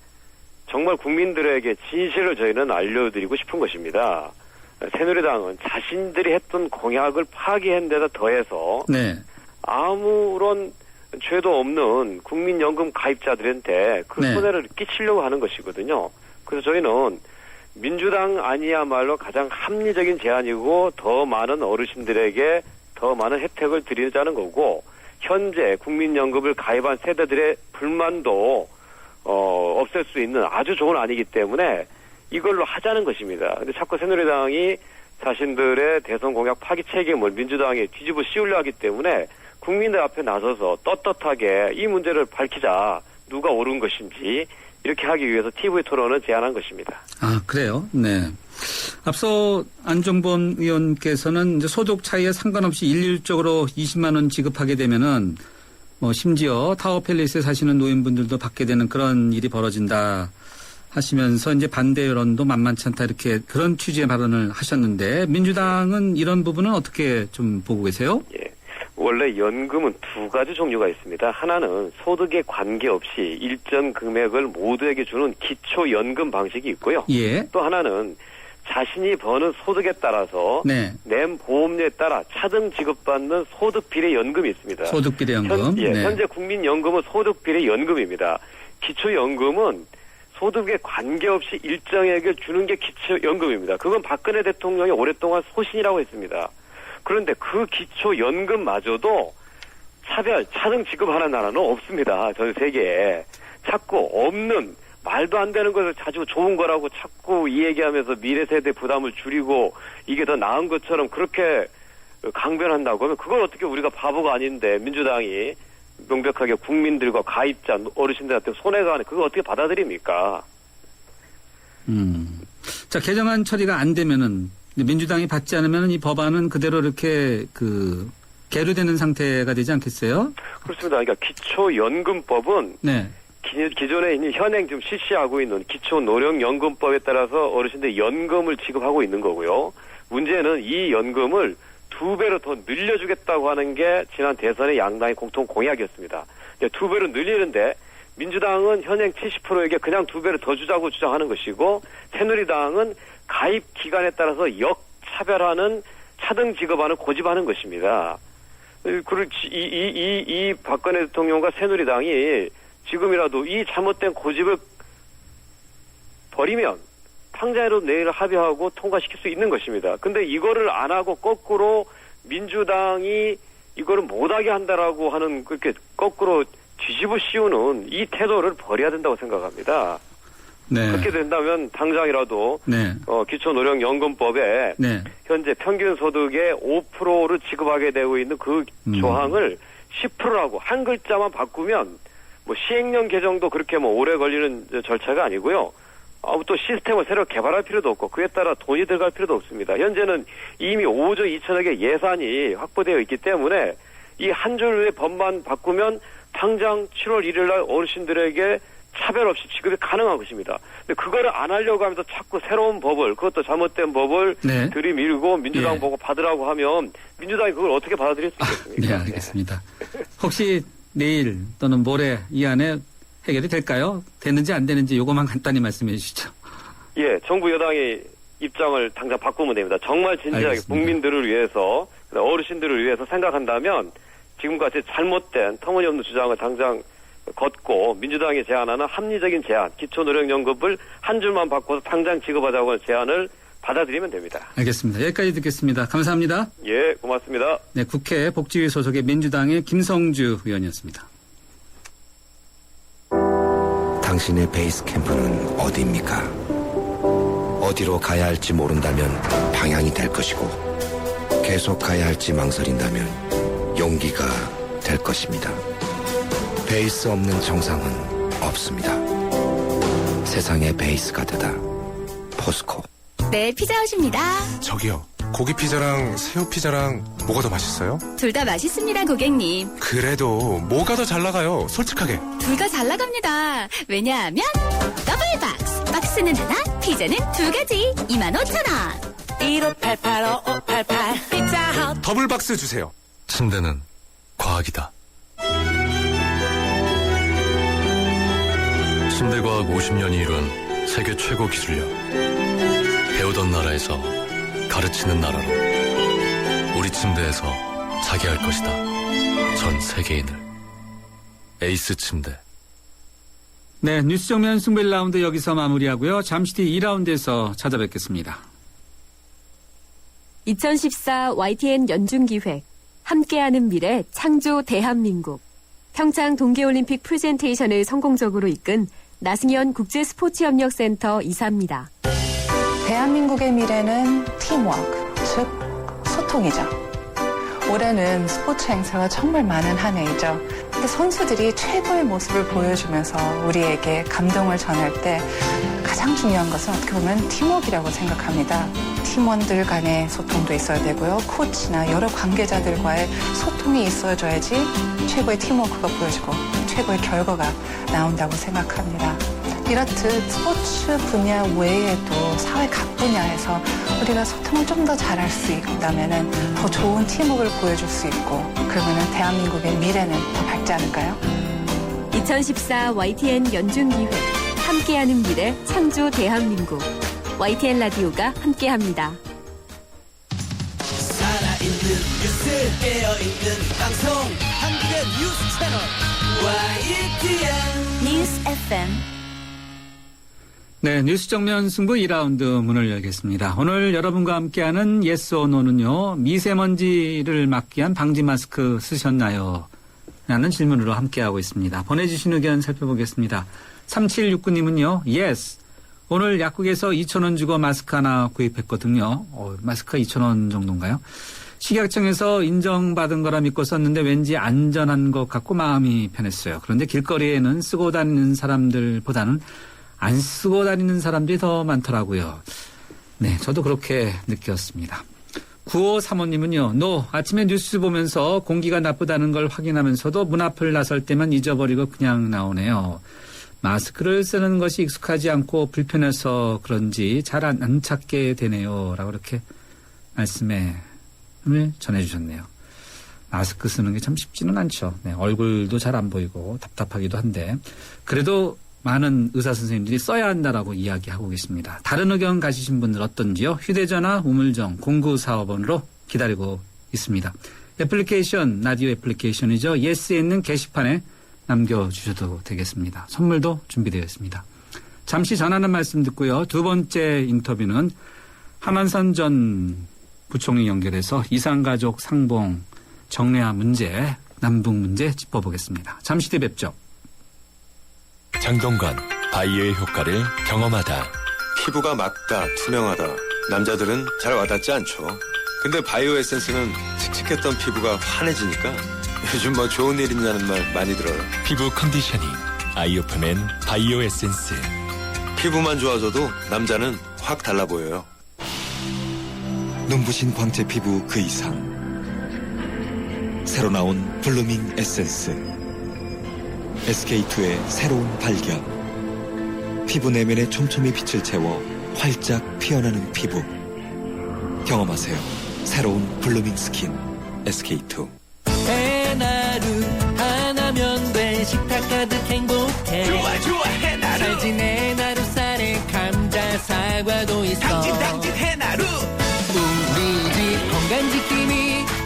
정말 국민들에게 진실을 저희는 알려드리고 싶은 것입니다. 새누리당은 자신들이 했던 공약을 파기한 데다 더해서 네. 아무런 죄도 없는 국민연금 가입자들한테 그 네. 손해를 끼치려고 하는 것이거든요. 그래서 저희는 민주당 아니야말로 가장 합리적인 제안이고 더 많은 어르신들에게 더 많은 혜택을 드리자는 거고 현재 국민연금을 가입한 세대들의 불만도 없앨 수 있는 아주 좋은 안이기 때문에 이걸로 하자는 것입니다. 근데 자꾸 새누리당이 자신들의 대선 공약 파기 책임을 민주당에 뒤집어 씌우려 하기 때문에 국민들 앞에 나서서 떳떳하게 이 문제를 밝히자. 누가 옳은 것인지 이렇게 하기 위해서 TV 토론을 제안한 것입니다. 아, 그래요? 네. 앞서 안종범 의원께서는 이제 소득 차이에 상관없이 일률적으로 20만 원 지급하게 되면은 심지어 타워팰리스에 사시는 노인분들도 받게 되는 그런 일이 벌어진다 하시면서 이제 반대 여론도 만만치 않다 이렇게 그런 취지의 발언을 하셨는데 민주당은 이런 부분은 어떻게 좀 보고 계세요? 예. 원래 연금은 두 가지 종류가 있습니다. 하나는 소득에 관계없이 일정 금액을 모두에게 주는 기초연금 방식이 있고요. 예. 또 하나는 자신이 버는 소득에 따라서 네. 낸 보험료에 따라 차등 지급받는 소득비례 연금이 있습니다. 소득비례 연금. 네. 네. 현재 국민연금은 소득비례 연금입니다. 기초연금은 소득에 관계없이 일정액을 주는 게 기초연금입니다. 그건 박근혜 대통령이 오랫동안 소신이라고 했습니다. 그런데 그 기초연금마저도 차등 지급하는 나라는 없습니다. 전 세계에. 자꾸 없는 말도 안 되는 것을 자주 좋은 거라고 자꾸 이 얘기하면서 미래 세대 부담을 줄이고 이게 더 나은 것처럼 그렇게 강변한다고 하면 그걸 어떻게 우리가 바보가 아닌데 민주당이 명백하게 국민들과 가입자 어르신들한테 손해가 가는 그걸 어떻게 받아들입니까? 자, 개정안 처리가 안 되면은 민주당이 받지 않으면 이 법안은 그대로 이렇게 계류되는 상태가 되지 않겠어요? 그렇습니다. 그러니까 기초연금법은 네. 기존에 있는 현행 지금 실시하고 있는 기초노령연금법에 따라서 어르신들이 연금을 지급하고 있는 거고요. 문제는 이 연금을 2배로 더 늘려주겠다고 하는 게 지난 대선의 양당의 공통 공약이었습니다. 2배로 늘리는데 민주당은 현행 70%에게 그냥 2배를 더 주자고 주장하는 것이고 새누리당은 가입 기간에 따라서 역차별하는 차등 지급하는 고집하는 것입니다. 그렇지 이 박근혜 대통령과 새누리당이 지금이라도 이 잘못된 고집을 버리면 당장이라도 내일 합의하고 통과시킬 수 있는 것입니다. 근데 이거를 안 하고 거꾸로 민주당이 이거를 못하게 한다라고 하는 그렇게 거꾸로 뒤집어 씌우는 이 태도를 버려야 된다고 생각합니다. 네. 그렇게 된다면 당장이라도 네. 기초노령연금법에 네. 현재 평균 소득의 5%를 지급하게 되고 있는 그 조항을 10%라고 한 글자만 바꾸면 뭐 시행령 개정도 그렇게 뭐 오래 걸리는 절차가 아니고요. 또 시스템을 새로 개발할 필요도 없고 그에 따라 돈이 들어갈 필요도 없습니다. 현재는 이미 5조 2천억의 예산이 확보되어 있기 때문에 이 한 줄의 법만 바꾸면 당장 7월 1일 날 어르신들에게 차별 없이 지급이 가능한 것입니다. 근데 그거를 안 하려고 하면서 자꾸 새로운 법을, 그것도 잘못된 법을 네. 들이밀고 민주당 예. 보고 받으라고 하면 민주당이 그걸 어떻게 받아들일 수 있겠습니까? 네, 알겠습니다. 혹시 내일 또는 모레 이 안에 해결이 될까요? 되는지 안 되는지 요것만 간단히 말씀해 주시죠. 예, 정부 여당이 입장을 당장 바꾸면 됩니다. 정말 진지하게 알겠습니다. 국민들을 위해서, 어르신들을 위해서 생각한다면 지금까지 잘못된 터무니없는 주장을 당장 걷고 민주당이 제안하는 합리적인 제안, 기초노령연금을 한 줄만 바꿔서 당장 지급하자고 하는 제안을 받아들이면 됩니다. 알겠습니다. 여기까지 듣겠습니다. 감사합니다. 예, 고맙습니다. 네, 국회 복지위 소속의 민주당의 김성주 의원이었습니다. 당신의 베이스 캠프는 어디입니까? 어디로 가야 할지 모른다면 방향이 될 것이고 계속 가야 할지 망설인다면 용기가 될 것입니다. 베이스 없는 정상은 없습니다. 세상의 베이스가 되다. 포스코. 네, 피자헛입니다. 저기요, 고기 피자랑 새우 피자랑 뭐가 더 맛있어요? 둘 다 맛있습니다, 고객님. 그래도 뭐가 더 잘 나가요? 솔직하게. 둘 다 잘 나갑니다. 왜냐하면 더블 박스. 박스는 하나, 피자는 두 가지. 25,000원. 1588-5588 피자헛. 더블 박스 주세요. 침대는 과학이다. 침대과학 50년이 이룬 세계 최고 기술력. 배우던 나라에서 가르치는 나라로 우리 침대에서 자기 할 것이다. 전 세계인을. 에이스 침대. 네, 뉴스 정면 승부 1라운드 여기서 마무리하고요. 잠시 뒤 2라운드에서 찾아뵙겠습니다. 2014 YTN 연중기획 함께하는 미래 창조 대한민국 평창 동계올림픽 프레젠테이션을 성공적으로 이끈 나승현 국제스포츠협력센터 이사입니다. 대한민국의 미래는 팀워크, 즉 소통이죠. 올해는 스포츠 행사가 정말 많은 한 해이죠. 선수들이 최고의 모습을 보여주면서 우리에게 감동을 전할 때 가장 중요한 것은 어떻게 보면 팀워크라고 생각합니다. 팀원들 간의 소통도 있어야 되고요. 코치나 여러 관계자들과의 소통이 있어줘야지 최고의 팀워크가 보여지고 최고의 결과가 나온다고 생각합니다. 이렇듯 스포츠 분야 외에도 사회 각 분야에서 우리가 소통을 좀 더 잘할 수 있다면 더 좋은 팀워크를 보여줄 수 있고 그러면 대한민국의 미래는 더 밝지 않을까요? 2014 YTN 연중기획 함께하는 미래 창조 대한민국 YTN 라디오가 함께합니다. 살아있는 뉴스 깨어있는 방송 한국의 뉴스 채널 YTN 뉴스 FM. 네, 뉴스 정면 승부 2라운드 문을 열겠습니다. 오늘 여러분과 함께하는 Yes or No는요. 미세먼지를 막기 위한 방지 마스크 쓰셨나요? 라는 질문으로 함께하고 있습니다. 보내주신 의견 살펴보겠습니다. 3769님은요. Yes. 오늘 약국에서 2,000원 주고 마스크 하나 구입했거든요. 마스크가 2,000원 정도인가요? 식약청에서 인정받은 거라 믿고 썼는데 왠지 안전한 것 같고 마음이 편했어요. 그런데 길거리에는 쓰고 다니는 사람들보다는 안 쓰고 다니는 사람들이 더 많더라고요. 네, 저도 그렇게 느꼈습니다. 9535님은요. 아침에 뉴스 보면서 공기가 나쁘다는 걸 확인하면서도 문 앞을 나설 때만 잊어버리고 그냥 나오네요. 마스크를 쓰는 것이 익숙하지 않고 불편해서 그런지 잘 안 찾게 되네요. 라고 이렇게 말씀을 전해주셨네요. 마스크 쓰는 게 참 쉽지는 않죠. 네, 얼굴도 잘 안 보이고 답답하기도 한데 그래도 많은 의사 선생님들이 써야 한다라고 이야기하고 계십니다. 다른 의견 가지신 분들 어떤지요? 휴대전화 우물정 0945번으로 기다리고 있습니다. 애플리케이션, 라디오 애플리케이션이죠. 예스에 있는 게시판에 남겨주셔도 되겠습니다. 선물도 준비되어 있습니다. 잠시 전하는 말씀 듣고요. 두 번째 인터뷰는 한완선 전 부총리 연결해서 이산가족 상봉 정례화 문제, 남북 문제 짚어보겠습니다. 잠시 뒤 뵙죠. 장동건, 바이오의 효과를 경험하다. 피부가 맑다, 투명하다. 남자들은 잘 와닿지 않죠. 근데 바이오 에센스는 칙칙했던 피부가 환해지니까 요즘 뭐 좋은 일 있냐는 말 많이 들어요. 피부 컨디셔닝 아이오프맨 바이오 에센스. 피부만 좋아져도 남자는 확 달라 보여요. 눈부신 광채 피부 그 이상. 새로 나온 블루밍 에센스. SK2의 새로운 발견. 피부 내면의 촘촘히 빛을 채워 활짝 피어나는 피부. 경험하세요. 새로운 블루밍 스킨 SK2. 해나루 하나면 돼. 식탁 가득 행복해. 좋아 좋아 해나루. 잘 지내 나루 쌀에 감자 사과도 있어. 당진 해나루. 우리 집 건강 지킴이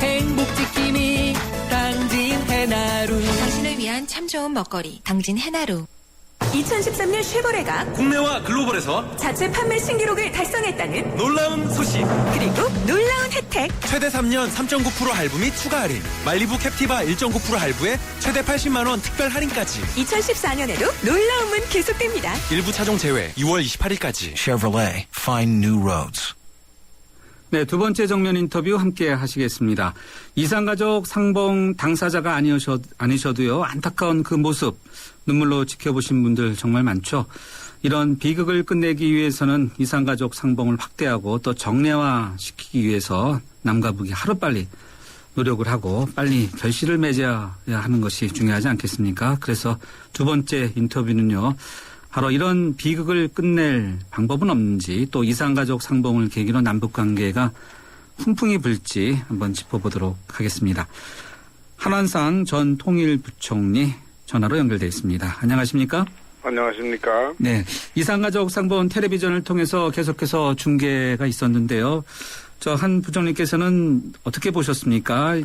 행복 지킴이 당진 해나루. 당신을 위한 참 좋은 먹거리 당진 해나루. 2013년 쉐보레가 국내와 글로벌에서 자체 판매 신기록을 달성했다는 놀라운 소식. 그리고 놀라운 혜택. 최대 3년 3.9% 할부 및 추가 할인. 말리부 캡티바 1.9% 할부에 최대 80만 원 특별 할인까지. 2014년에도 놀라움은 계속됩니다. 일부 차종 제외 2월 28일까지. Chevrolet, find new roads. 네, 두 번째 정면 인터뷰 함께 하시겠습니다. 이산가족 상봉 당사자가 아니셔도요, 안타까운 그 모습, 눈물로 지켜보신 분들 정말 많죠. 이런 비극을 끝내기 위해서는 이산가족 상봉을 확대하고 또 정례화시키기 위해서 남과 북이 하루빨리 노력을 하고 빨리 결실을 맺어야 하는 것이 중요하지 않겠습니까? 그래서 두 번째 인터뷰는요, 바로 이런 비극을 끝낼 방법은 없는지 또 이산가족 상봉을 계기로 남북관계가 훈풍이 불지 한번 짚어보도록 하겠습니다. 한완상 전 통일부총리 전화로 연결되어 있습니다. 안녕하십니까? 안녕하십니까? 네, 이산가족 상봉 텔레비전을 통해서 계속해서 중계가 있었는데요. 저 한 부총리께서는 어떻게 보셨습니까?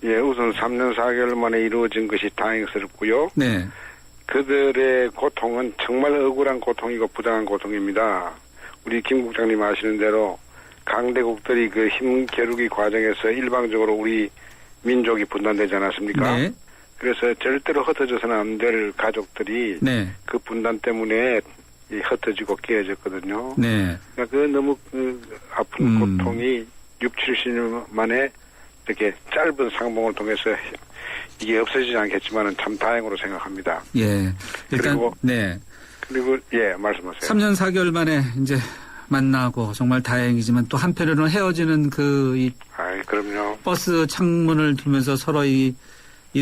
예, 우선 3년 4개월 만에 이루어진 것이 다행스럽고요. 네. 그들의 고통은 정말 억울한 고통이고 부당한 고통입니다. 우리 김 국장님 아시는 대로 강대국들이 그 힘 겨루기 과정에서 일방적으로 우리 민족이 분단되지 않았습니까? 네. 그래서 절대로 흩어져서는 안 될 가족들이 네. 그 분단 때문에 흩어지고 깨어졌거든요. 네. 그러니까 그 너무 그 아픈 고통이 6, 70년 만에 이렇게 짧은 상봉을 통해서 이게 없어지지 않겠지만은 참 다행으로 생각합니다. 예. 일단, 그리고, 네. 그리고, 예, 말씀하세요. 3년 4개월 만에 이제 만나고 정말 다행이지만 또 한편으로는 헤어지는 그럼요. 버스 창문을 두면서 서로 이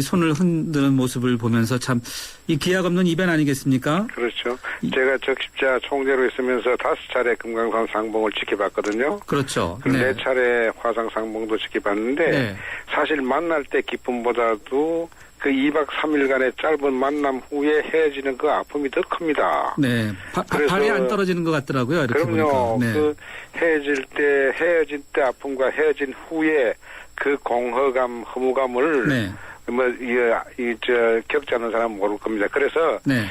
손을 흔드는 모습을 보면서 참 이 기약 없는 이변 아니겠습니까? 그렇죠. 제가 적십자 총재로 있으면서 5차례 금강산 상봉을 지켜봤거든요. 그렇죠. 네. 4차례 화상 상봉도 지켜봤는데 네. 사실 만날 때 기쁨보다도 그 2박 3일간의 짧은 만남 후에 헤어지는 그 아픔이 더 큽니다. 네. 발이 안 떨어지는 것 같더라고요. 이렇게 그럼요. 보니까. 네. 그 헤어진 때 아픔과 헤어진 후에 그 공허감, 허무감을 네. 겪지 않는 사람은 모를 겁니다. 그래서, 네.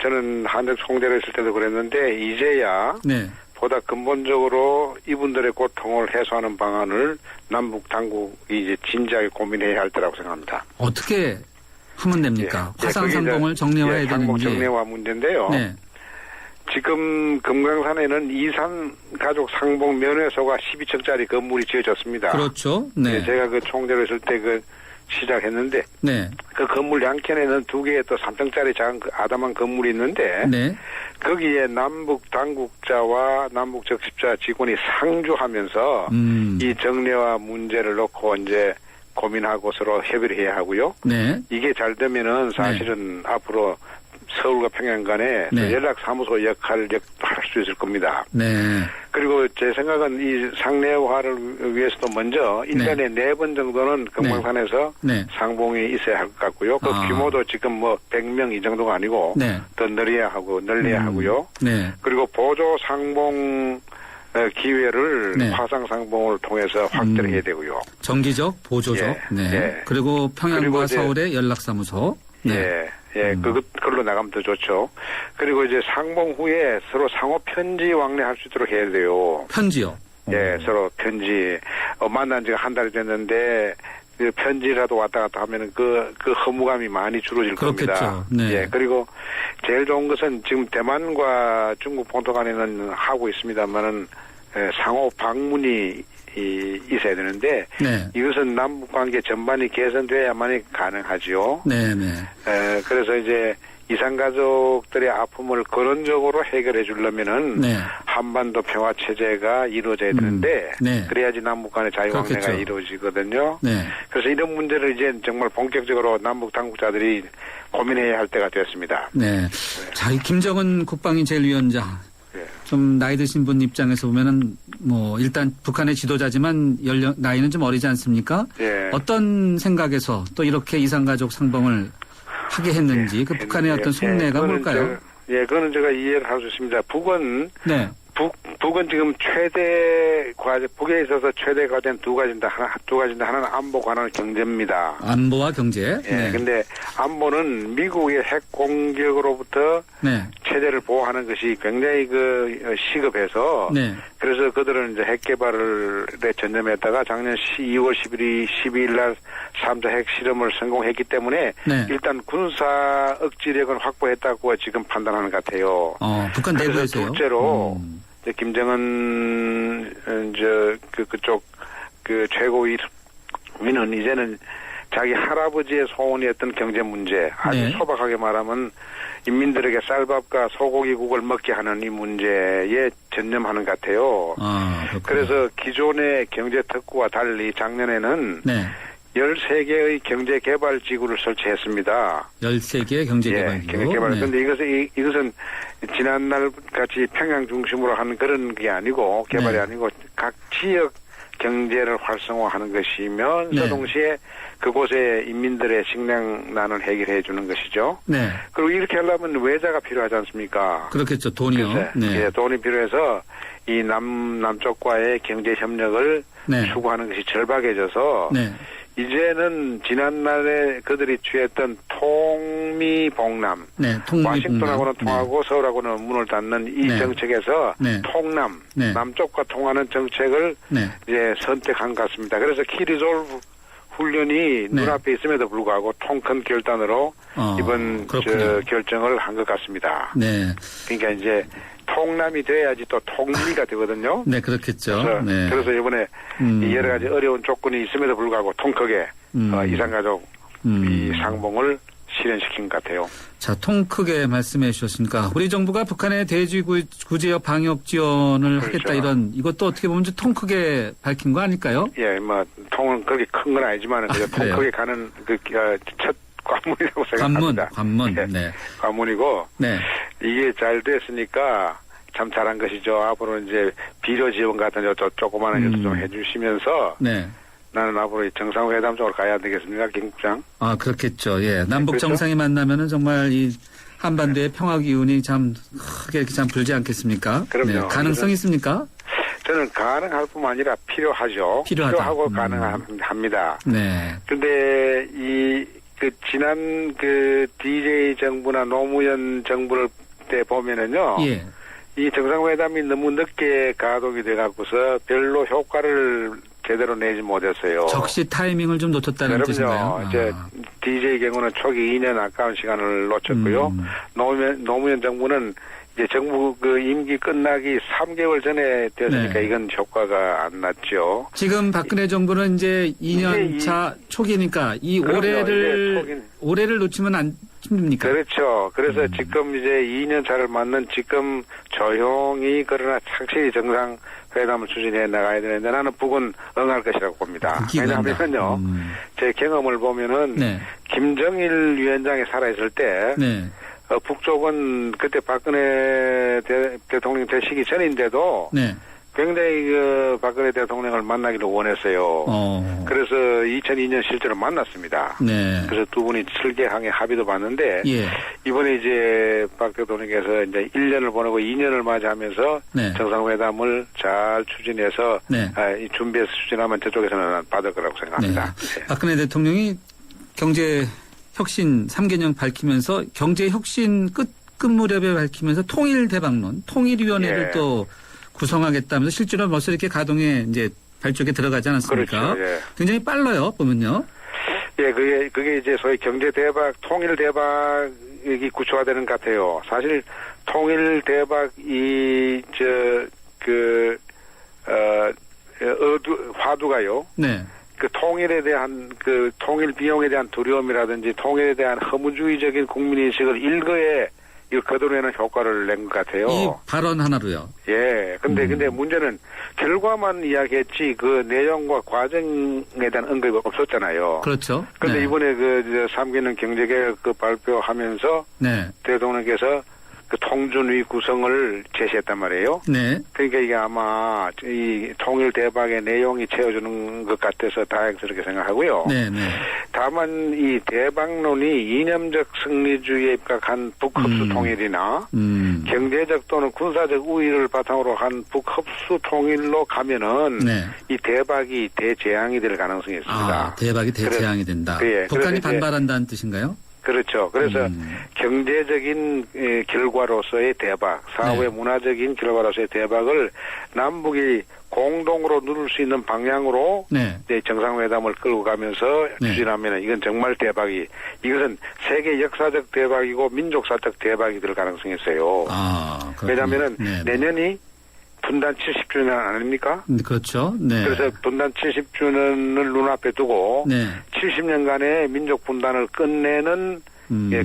저는 한덕 총재로 있을 때도 그랬는데, 이제야, 네. 보다 근본적으로 이분들의 고통을 해소하는 방안을 남북 당국이 이제 진지하게 고민해야 할 때라고 생각합니다. 어떻게 하면 됩니까? 예. 화상 상봉을 정례화해야 되는지. 상봉 정례화 문제인데요. 네. 지금 금강산에는 이산 가족 상봉 면회소가 12층짜리 건물이 지어졌습니다. 그렇죠. 네. 제가 그 총재로 있을 때 시작했는데 네. 그 건물 양켠에는 2개의 또 3층짜리 작은 아담한 건물이 있는데 네. 거기에 남북 당국자와 남북 적십자 직원이 상주하면서 이 정례화 문제를 놓고 이제 고민하고 서로 협의를 해야 하고요. 네. 이게 잘 되면은 사실은 앞으로 서울과 평양 간에 네. 연락사무소 역할을 할 수 있을 겁니다. 네. 그리고 제 생각은 이 상례화를 위해서도 먼저 1년에 4번 정도는 금강산에서 네. 상봉이 있어야 할 것 같고요. 그 규모도 지금 뭐 100명 이 정도가 아니고 네. 더 늘려야 하고요. 네. 그리고 보조 상봉 기회를 네. 화상 상봉을 통해서 확대를 해야 되고요. 정기적, 보조적. 예. 네. 예. 그리고 평양과 그리고 서울의 연락사무소. 네. 그걸로 나가면 더 좋죠. 그리고 이제 상봉 후에 서로 상호 편지 왕래할 수 있도록 해야 돼요. 편지요? 예, 서로 편지. 만난 지가 한 달이 됐는데, 그 편지라도 왔다 갔다 하면은 그 허무감이 많이 줄어질 그렇겠죠. 겁니다. 네. 예, 그리고 제일 좋은 것은 지금 대만과 중국 본토 간에는 하고 있습니다만은 상호 방문이 있어야 되는데 네. 이것은 남북 관계 전반이 개선돼야만이 가능하지요. 네네. 그래서 이제 이산가족들의 아픔을 근원적으로 해결해 주려면은 네. 한반도 평화 체제가 이루어져야 되는데 네. 그래야지 남북 간의 자유항해가 그렇겠죠. 이루어지거든요. 네. 그래서 이런 문제를 이제 정말 본격적으로 남북 당국자들이 고민해야 할 때가 됐습니다. 네. 자, 이 김정은 국방위 제1위원장. 좀 나이 드신 분 입장에서 보면은 뭐 일단 북한의 지도자지만 나이는 좀 어리지 않습니까? 예. 어떤 생각에서 또 이렇게 이산가족 상봉을 하게 했는지 그 북한의 어떤 속내가 뭘까요? 그거는 제가 이해를 할 수 있습니다. 북은 네. 북은 지금 최대 과제, 북에 있어서 최대 과제는 두 가지인데 하나는 안보고 하나는 경제입니다. 안보와 경제. 예. 네. 근데 안보는 미국의 핵 공격으로부터 네. 체제를 보호하는 것이 굉장히 시급해서 네. 그래서 그들은 이제 핵 개발에 전념했다가 작년 2월 12일 날 3차 핵 실험을 성공했기 때문에 네. 일단 군사 억지력은 확보했다고 지금 판단하는 것 같아요. 북한 그래서 내부에서요. 둘째로 이제 김정은 그쪽 최고위는 이제는 자기 할아버지의 소원이었던 경제 문제, 아주 네. 소박하게 말하면 인민들에게 쌀밥과 소고기국을 먹게 하는 이 문제에 전념하는 것 같아요. 그래서 기존의 경제 특구와 달리 작년에는 네. 13개의 경제개발지구를 설치했습니다. 13개의 경제개발지구. 경제개발. 네. 그런데 이것은 지난날 같이 평양 중심으로 하는 그런 게 아니고 개발이 네. 아니고 각 지역 경제를 활성화하는 것이면서 네. 동시에 그곳의 인민들의 식량난을 해결해 주는 것이죠. 네. 그리고 이렇게 하려면 외자가 필요하지 않습니까? 그렇겠죠. 돈이요. 네. 예, 돈이 필요해서 이 남쪽과의 경제 협력을 네. 추구하는 것이 절박해져서 네. 이제는 지난날에 그들이 취했던 통미봉남, 네. 와싱턴하고는 통하고 서울하고는 문을 닫는 이 네. 정책에서 네. 통남, 네. 남쪽과 통하는 정책을 네. 이제 선택한 것 같습니다. 그래서 키리졸브 훈련이 네. 눈앞에 있음에도 불구하고 통큰 결단으로 이번 결정을 한 것 같습니다. 네. 그러니까 이제 통남이 돼야지 또 통미가 되거든요. 네, 그렇겠죠. 그래서 이번에 이 여러 가지 어려운 조건이 있음에도 불구하고 통크게 이산가족 이 상봉을 실현시킨 것 같아요. 자, 통 크게 말씀해 주셨으니까 우리 정부가 북한의 대지 구제역 방역 지원을 그렇죠. 하겠다 이것도 어떻게 보면 통 크게 밝힌 거 아닐까요? 예, 통은 그렇게 큰 건 아니지만 통 크게 가는 첫 관문이라고 생각합니다. 관문. 네. 네. 관문이고 네. 이게 잘 됐으니까 참 잘한 것이죠. 앞으로 이제 비료 지원 같은 조그마한 것도 좀 해주시면서 네. 나는 앞으로 정상회담 쪽으로 가야 되겠습니까, 김 국장? 그렇겠죠. 예. 남북 그렇죠? 정상이 만나면은 정말 이 한반도의 평화 기운이 참 크게 이렇게 참 불지 않겠습니까? 그럼요. 네. 가능성이 있습니까? 저는 가능할 뿐만 아니라 필요하죠. 필요하다. 필요하고 가능합니다. 네. 근데 지난 DJ 정부나 노무현 정부를 때 보면은요. 예. 이 정상회담이 너무 늦게 가동이 돼갖고서 별로 효과를 제대로 내지 못했어요. 적시 타이밍을 좀 놓쳤다는 뜻인가요? 이제 DJ 경우는 초기 2년 아까운 시간을 놓쳤고요. 노무현 정부는 이제 정부 임기 끝나기 3개월 전에 됐으니까 네. 이건 효과가 안 났죠. 지금 박근혜 정부는 이제 2년차 초기니까 올해를 놓치면 안 힘듭니까? 그렇죠. 그래서 지금 이제 2년 차를 맞는 지금 조용히 그러나 확실히 정상회담을 추진해 나가야 되는데 나는 북은 응할 것이라고 봅니다. 왜냐하면요. 제 경험을 보면은 네. 김정일 위원장이 살아있을 때 네. 북쪽은 그때 박근혜 대통령 되시기 전인데도 네. 굉장히 박근혜 대통령을 만나기를 원했어요. 그래서 2002년 실제로 만났습니다. 네. 그래서 두 분이 설계항에 합의도 봤는데 예. 이번에 이제 박 대통령께서 이제 1년을 보내고 2년을 맞이하면서 네. 정상회담을 잘 추진해서 네. 이 준비해서 추진하면 저쪽에서는 받을 거라고 생각합니다. 네. 박근혜 대통령이 경제 혁신 3개년 밝히면서 경제 혁신 끝 무렵에 밝히면서 통일 대박론, 통일위원회를 또 구성하겠다면서 실제로 벌써 이렇게 가동에 이제 쪽에 들어가지 않았습니까? 그렇죠. 예. 굉장히 빨라요, 보면요. 예, 그게 이제 소위 경제 대박, 통일 대박이 구조화되는 것 같아요. 사실 통일 대박이 화두가요. 네. 그 통일에 대한 그 통일 비용에 대한 두려움이라든지 통일에 대한 허무주의적인 국민의식을 일거에 이거 거둬내는 효과를 낸 것 같아요. 이 발언 하나로요. 예. 근데 문제는 결과만 이야기했지 그 내용과 과정에 대한 언급이 없었잖아요. 그렇죠. 근데 네. 이번에 3기는 경제개혁 발표하면서 네. 대통령께서 그 통준위 구성을 제시했단 말이에요. 네. 그러니까 이게 아마 이 통일 대박의 내용이 채워주는 것 같아서 다행스럽게 생각하고요. 네, 네. 다만 이 대박론이 이념적 승리주의에 입각한 북흡수 통일이나 경제적 또는 군사적 우위를 바탕으로 한 북흡수 통일로 가면은 네. 이 대박이 대재앙이 될 가능성이 있습니다. 아, 대박이 대재앙이 된다. 예, 북한이 그래서 반발한다는 뜻인가요? 그렇죠. 그래서 경제적인 결과로서의 대박, 사회 문화적인 결과로서의 대박을 남북이 공동으로 누릴 수 있는 방향으로 네. 이제 정상회담을 끌고 가면서 추진하면 이건 정말 대박이, 이것은 세계 역사적 대박이고 민족사적 대박이 될 가능성이 있어요. 왜냐하면은 내년이 분단 70주년 아닙니까? 그렇죠. 네. 그래서 분단 70주년을 눈앞에 두고 70년간의 민족 분단을 끝내는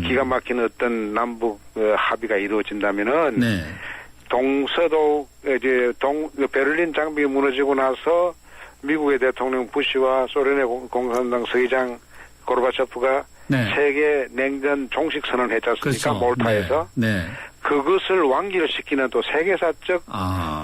기가 막힌 어떤 남북 합의가 이루어진다면은 동서도 이제 베를린 장벽이 무너지고 나서 미국의 대통령 부시와 소련의 공산당 서의장 고르바초프가 세계 냉전 종식 선언을 했지 않습니까? 그렇죠. 몰타에서. 네. 그것을 완결시키는 또 세계사적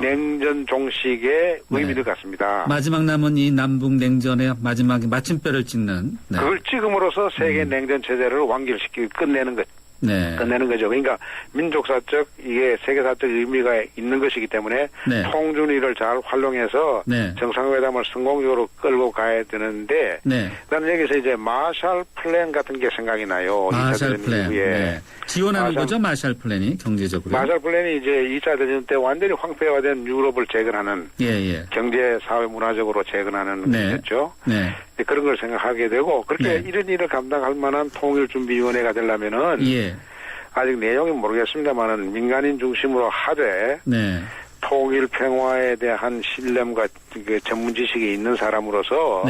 냉전 종식의 의미를 갖습니다. 마지막 남은 이 남북 냉전의 마지막에 마침표를 찍는. 네. 그걸 찍음으로써 세계 냉전 체제를 완결시키고 끝내는 것. 네. 끝내는 거죠. 그러니까 민족사적 이게 세계사적 의미가 있는 것이기 때문에 통준위를 잘 활용해서 정상회담을 성공적으로 끌고 가야 되는데 나는 여기서 이제 마샬 플랜 같은 게 생각이 나요. 마샬 플랜. 네. 지원하는 거죠, 마샬 플랜이 경제적으로. 마샬 플랜이 이제 2차 대전 때 완전히 황폐화된 유럽을 재건하는 경제, 사회, 문화적으로 재건하는 거였죠. 그런 걸 생각하게 되고 그렇게 이런 일을 감당할 만한 통일준비위원회가 되려면은 아직 내용이 모르겠습니다만은 민간인 중심으로 하되 통일 평화에 대한 신념과 그 전문 지식이 있는 사람으로서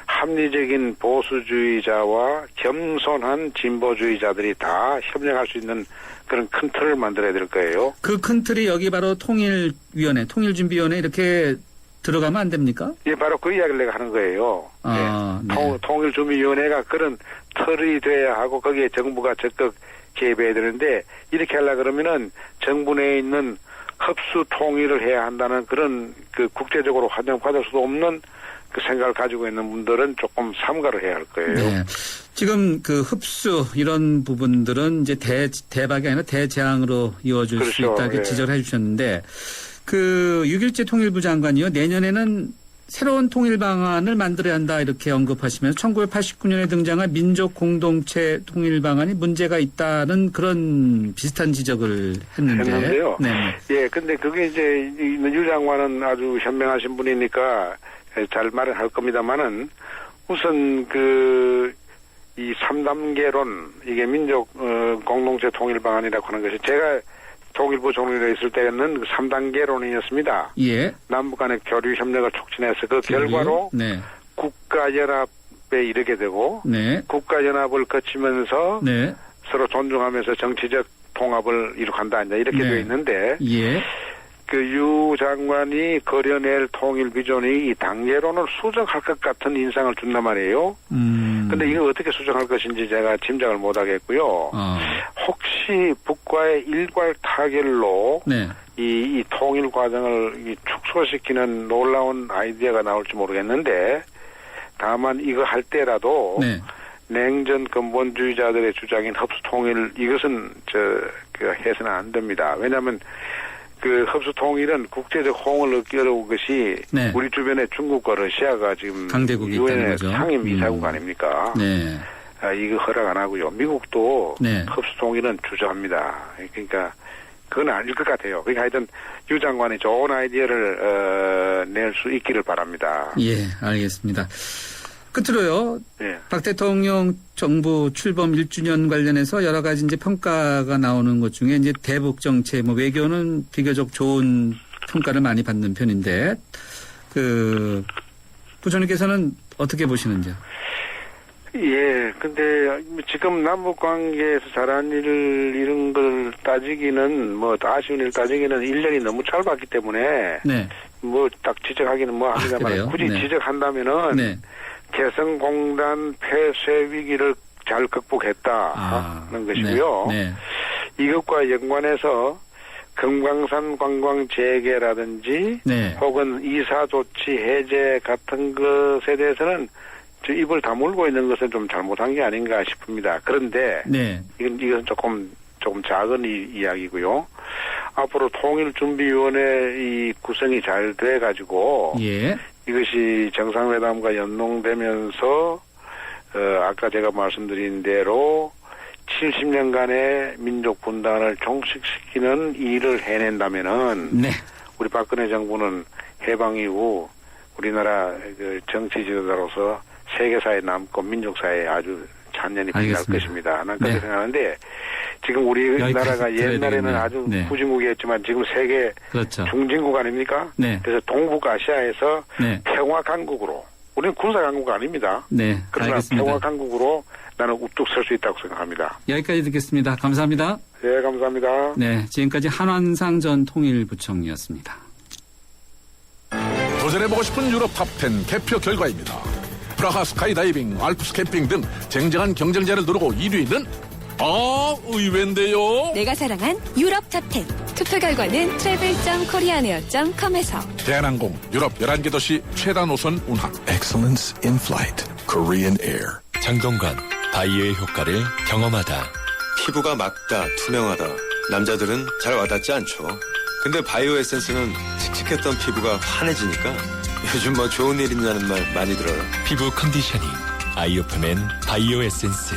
합리적인 보수주의자와 겸손한 진보주의자들이 다 협력할 수 있는 그런 큰 틀을 만들어야 될 거예요. 그 큰 틀이 여기 바로 통일위원회, 통일준비위원회 이렇게 들어가면 안 됩니까? 예, 바로 그 이야기를 내가 하는 거예요. 통일준비위원회가 그런 틀이 돼야 하고 거기에 정부가 적극 개입해야 되는데 이렇게 하려 그러면은 정부 내에 있는 흡수 통일을 해야 한다는 그런 그 국제적으로 환영받을 수도 없는 그 생각을 가지고 있는 분들은 조금 삼가를 해야 할 거예요. 네. 지금 그 흡수 이런 부분들은 이제 대박이 아니라 대재앙으로 이어질 수 있다 이렇게 지적을 해 주셨는데 그 6.27 통일부 장관이요. 내년에는 새로운 통일 방안을 만들어야 한다 이렇게 언급하시면서 1989년에 등장한 민족 공동체 통일 방안이 문제가 있다는 그런 비슷한 지적을 했는데요. 예, 근데 그게 이제 유 장관은 아주 현명하신 분이니까 잘 말을 할 겁니다만은 우선 이 3단계론 이게 민족 공동체 통일 방안이라고 하는 것이 제가 통일부 총리로 있을 때는 3단계론이었습니다. 남북 간의 교류 협력을 촉진해서 그 결과로 국가연합에 이르게 되고 국가연합을 거치면서 서로 존중하면서 정치적 통합을 이룩한다 이렇게 되어 있는데 그 유 장관이 그려낼 통일 비전이 이 단계론을 수정할 것 같은 인상을 준단 말이에요. 근데 이거 어떻게 수정할 것인지 제가 짐작을 못 하겠고요. 혹시 북과의 일괄 타결로 이 통일 과정을 축소시키는 놀라운 아이디어가 나올지 모르겠는데 다만 이거 할 때라도 냉전 근본주의자들의 주장인 흡수 통일 이것은 해서는 안 됩니다. 왜냐하면 그 흡수 통일은 국제적 호응을 얻기 어려운 것이 우리 주변에 중국과 러시아가 지금 유엔의 상임 이사국 아닙니까? 이거 허락 안 하고요. 미국도 흡수 통일은 주저합니다. 그러니까 그건 아닐 것 같아요. 그러니까 하여튼 유 장관이 좋은 아이디어를 낼 수 있기를 바랍니다. 예, 알겠습니다. 끝으로요. 예. 박 대통령 정부 출범 1주년 관련해서 여러 가지 이제 평가가 나오는 것 중에 이제 대북 정책, 뭐 외교는 비교적 좋은 평가를 많이 받는 편인데, 부총리께서는 어떻게 보시는지요? 예, 근데 지금 남북 관계에서 잘한 일 이런 걸 따지기는 뭐 아쉬운 일 따지기는 1년이 너무 짧았기 때문에 네. 뭐 딱 지적하기는 뭐 합니다만 굳이 네. 지적한다면은 네. 개성공단 폐쇄 위기를 잘 극복했다는 것이고요. 네. 이것과 연관해서 금강산 관광 재개라든지 네. 혹은 이사 조치 해제 같은 것에 대해서는 입을 다물고 있는 것은 좀 잘못한 게 아닌가 싶습니다. 그런데 네. 이건 조금 작은 이야기고요. 앞으로 통일준비위원회 이 구성이 잘 돼가지고 예. 이것이 정상회담과 연동되면서 아까 제가 말씀드린 대로 70년간의 민족 분단을 종식시키는 일을 해낸다면은 네. 우리 박근혜 정부는 해방 이후 우리나라 정치 지도자로서 세계사에 남고 민족사에 아주 찬연히 빛날 것입니다. 난 그렇게 생각하는데 지금 우리나라가 옛날에는 아주 후진국이었지만 지금 세계 그렇죠. 중진국 아닙니까? 네. 그래서 동북아시아에서 네. 평화 강국으로 우리는 군사 강국 아닙니다. 네. 그러나 알겠습니다. 평화 강국으로 나는 우뚝 설 수 있다고 생각합니다. 여기까지 듣겠습니다. 감사합니다. 네, 감사합니다. 네, 지금까지 한완상 전 통일부총리였습니다. 도전해보고 싶은 유럽 탑10 개표 결과입니다. 프라하 스카이다이빙, 알프스 캠핑 등 쟁쟁한 경쟁자를 누르고 1위는 의외인데요. 내가 사랑한 유럽 탑10. 투표 결과는 travel.koreaneer.com에서 대한항공 유럽 11개 도시 최다 노선 운항. Excellence in flight. Korean Air. 장동건, 바이오의 효과를 경험하다. 피부가 맑다, 투명하다. 남자들은 잘 와닿지 않죠. 근데 바이오 에센스는 칙칙했던 피부가 환해지니까 요즘 뭐 좋은 일 있냐는 말 많이 들어요. 피부 컨디셔닝. 아이오프맨 바이오 에센스.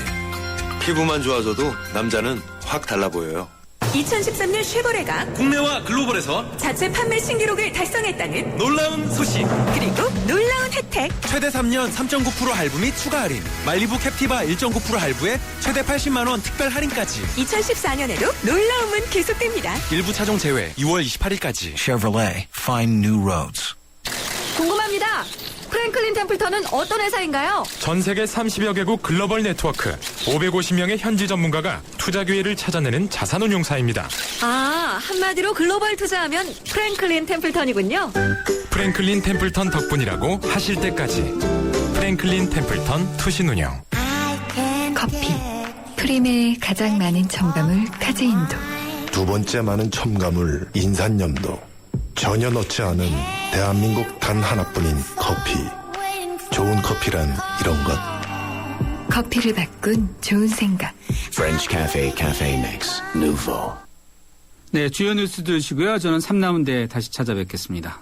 피부만 좋아져도 남자는 확 달라 보여요. 2013년 쉐보레가 국내와 글로벌에서 자체 판매 신기록을 달성했다는 놀라운 소식. 그리고 놀라운 혜택. 최대 3년 3.9% 할부 및 추가 할인. 말리부 캡티바 1.9% 할부에 최대 80만 원 특별 할인까지. 2014년에도 놀라움은 계속됩니다. 일부 차종 제외 2월 28일까지. Chevrolet. Find new roads. 궁금합니다. 프랭클린 템플턴은 어떤 회사인가요? 전 세계 30여 개국 글로벌 네트워크 550명의 현지 전문가가 투자 기회를 찾아내는 자산운용사입니다. 한마디로 글로벌 투자하면 프랭클린 템플턴이군요. 프랭클린 템플턴 덕분이라고 하실 때까지. 프랭클린 템플턴 투신운용. 커피. 프림의 가장 많은 첨가물 카제인도. 두 번째 많은 첨가물 인산염도. 전혀 넣지 않은 대한민국 단 하나뿐인 커피. 좋은 커피란 이런 것. 커피를 바꾼 좋은 생각. French Cafe Cafe Mix Nouveau. 네, 주요 뉴스 들으시고요. 저는 삼남은대 다시 찾아뵙겠습니다.